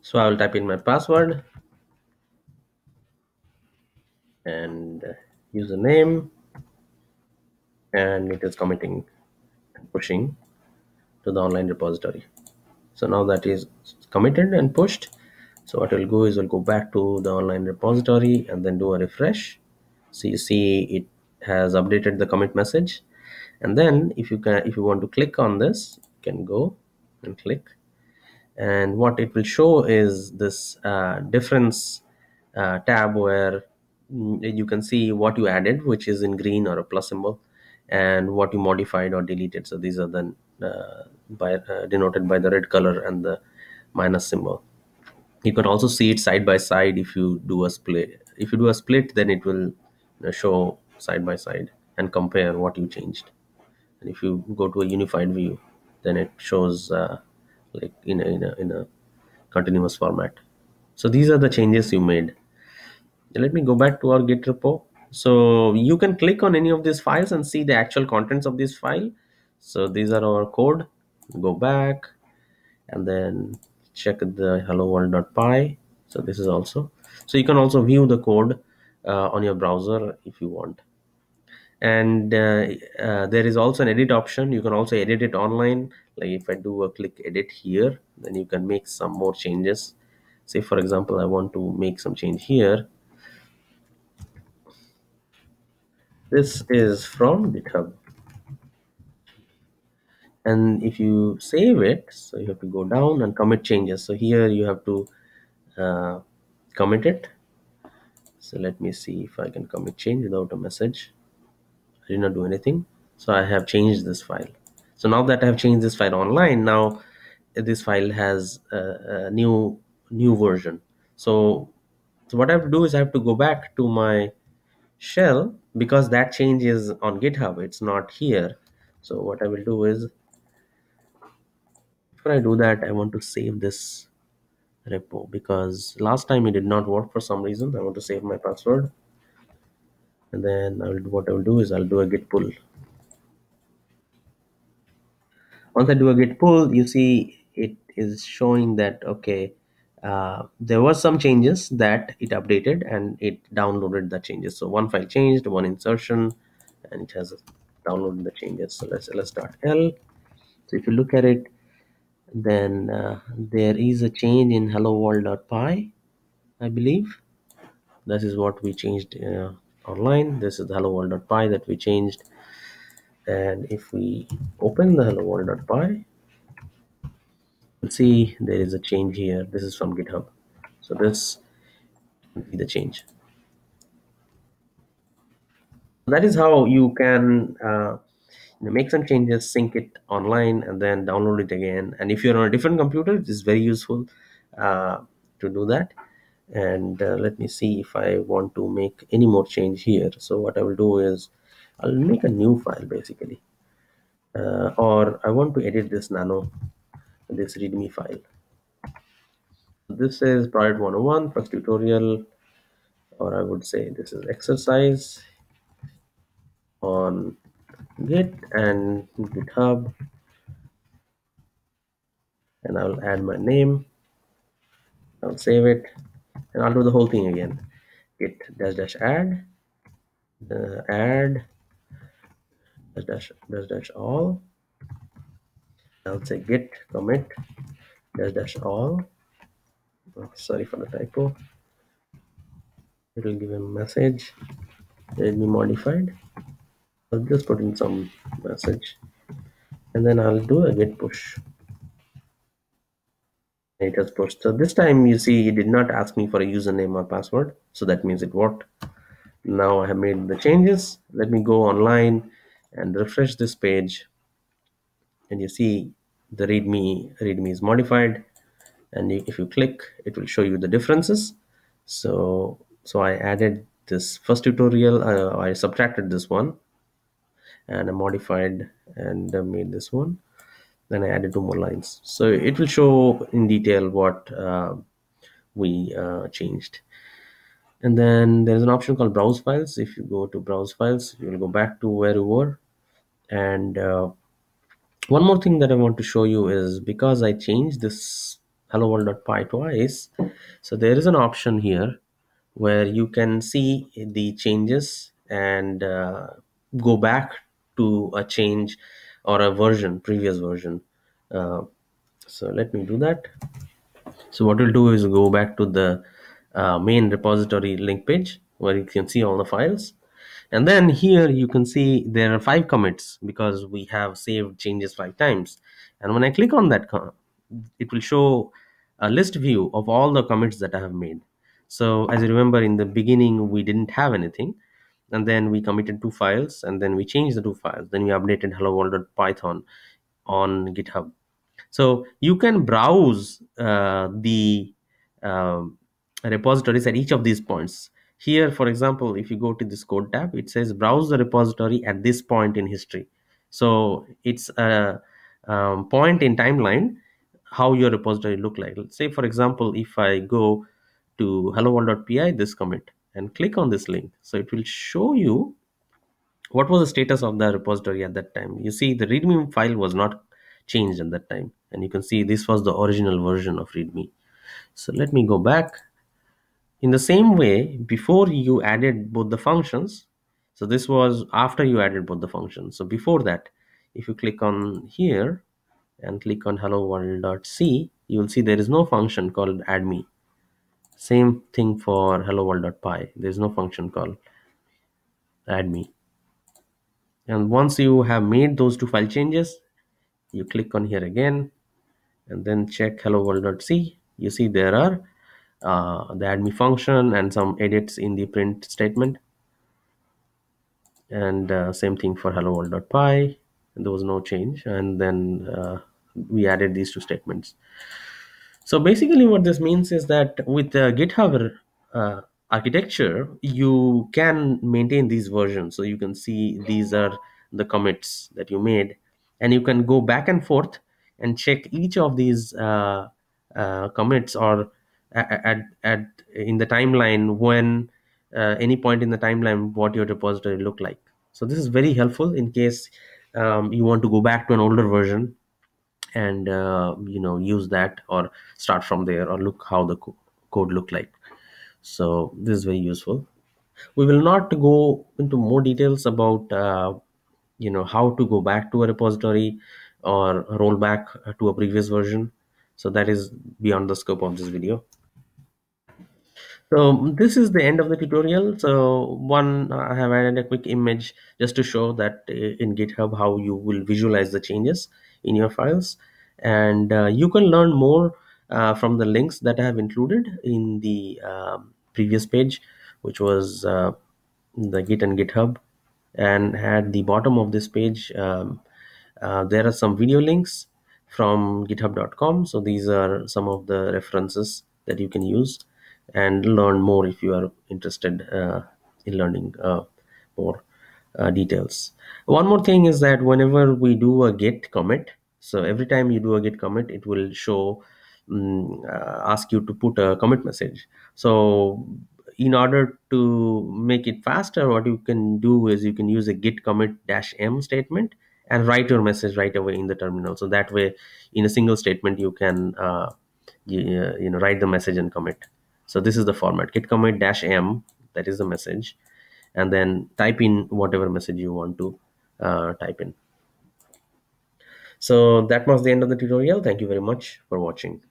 So I will type in my password and username, and it is committing and pushing to the online repository. So now that is committed and pushed. So what we'll go is we'll go back to the online repository and then do a refresh. So you see it has updated the commit message. And then if you want to click on this, you can go and click. And what it will show is this difference tab where you can see what you added, which is in green or a plus symbol, and what you modified or deleted. So these are then denoted by the red color and the minus symbol. You can also see it side by side. If you do a split, then it will show side by side and compare what you changed. And if you go to a unified view, then it shows like in a continuous format. So these are the changes you made. Let me go back to our Git repo. So you can click on any of these files and see the actual contents of this file. So these are our code. Go back and then check the hello world.py. So this is also, so you can also view the code on your browser if you want. And there is also an edit option. You can also edit it online. Like if I do a click edit here, then you can make some more changes. Say for example, I want to make some change here. This is from GitHub, and if you save it, so you have to go down and commit changes. So here you have to uh, commit it. So let me see if I can commit change without a message. I did not do anything. So I have changed this file. So now that I have changed this file online, now this file has a new version. So what I have to do is I have to go back to my shell, because that change is on GitHub. It's not here. So what I will do is, before I do that, I want to save this repo, because last time it did not work for some reason. I want to save my password, and then what I will do is I'll do a git pull. Once I do a git pull, you see it is showing that okay, there was some changes that it updated and it downloaded the changes. So one file changed, one insertion, and it has downloaded the changes. So let's start L. So if you look at it, then there is a change in hello world.py, I believe. This is what we changed online. This is the hello world.py that we changed. And if we open the hello world.py, you'll see there is a change here. This is from GitHub. So this will be the change. That is how you can make some changes, sync it online, and then download it again. And if you're on a different computer, it is very useful uh, to do that. And let me see if I want to make any more change here. So what I will do is I'll make a new file basically, or I want to edit this this readme file. This is project 101 first tutorial, or I would say this is exercise on Git and GitHub, and I'll add my name. I'll save it, and I'll do the whole thing again. Git dash dash add, add dash all. I'll say git commit dash all. Oh, sorry for the typo. It will give a message. Let me modified. I'll just put in some message, and then I'll do a git push. It has pushed. So this time you see it did not ask me for a username or password. So that means it worked. Now I have made the changes. Let me go online and refresh this page, and you see the readme is modified. And if you click, it will show you the differences. So I added this first tutorial. I subtracted this one, and I modified and made this one. Then I added two more lines. So it will show in detail what we changed. And then there's an option called browse files. If you go to browse files, you will go back to where you were. And one more thing that I want to show you is, because I changed this hello world.py twice, so there is an option here where you can see the changes and go back to a change or a version, previous version. Uh, so let me do that. So what we'll do is go back to the main repository link page where you can see all the files. And then here you can see there are 5 commits because we have saved changes 5 times. And when I click on that, it will show a list view of all the commits that I have made. So as you remember, in the beginning, we didn't have anything. And then we committed 2 files, and then we changed the 2 files. Then we updated hello world.python on GitHub. So you can browse the um, repositories at each of these points. Here, for example, if you go to this code tab, it says browse the repository at this point in history. So it's a point in timeline how your repository look like. Let's say, for example, if I go to hello world.py, this commit, and click on this link, so it will show you what was the status of the repository at that time. You see the readme file was not changed at that time, and you can see this was the original version of readme. So let me go back. In the same way, before you added both the functions, so this was after you added both the functions. So before that, if you click on here and click on hello world.c, you will see there is no function called add me. Same thing for hello world.py, there is no function called add me. And once you have made those 2 file changes, you click on here again and then check hello world.c. You see there are the add me function and some edits in the print statement. And same thing for hello world.py. There was no change. And then we added these 2 statements. So basically, what this means is that with the GitHub architecture, you can maintain these versions. So you can see these are the commits that you made, and you can go back and forth and check each of these commits or at in the timeline when any point in the timeline what your repository look like. So this is very helpful in case you want to go back to an older version and use that or start from there or look how the code look like. So this is very useful. We will not go into more details about how to go back to a repository or roll back to a previous version. So that is beyond the scope of this video. So this is the end of the tutorial. So I have added a quick image just to show that in GitHub how you will visualize the changes in your files, and you can learn more from the links that I have included in the previous page, which was the Git and GitHub. And at the bottom of this page, there are some video links from github.com. So these are some of the references that you can use and learn more if you are interested in learning more details. One more thing is that whenever we do a git commit, so every time you do a git commit, it will show ask you to put a commit message. So in order to make it faster, what you can do is you can use a git commit -m statement and write your message right away in the terminal. So that way, in a single statement, you can write the message and commit. So this is the format: git commit -m, that is the message, and then type in whatever message you want to type in. So that was the end of the tutorial. Thank you very much for watching.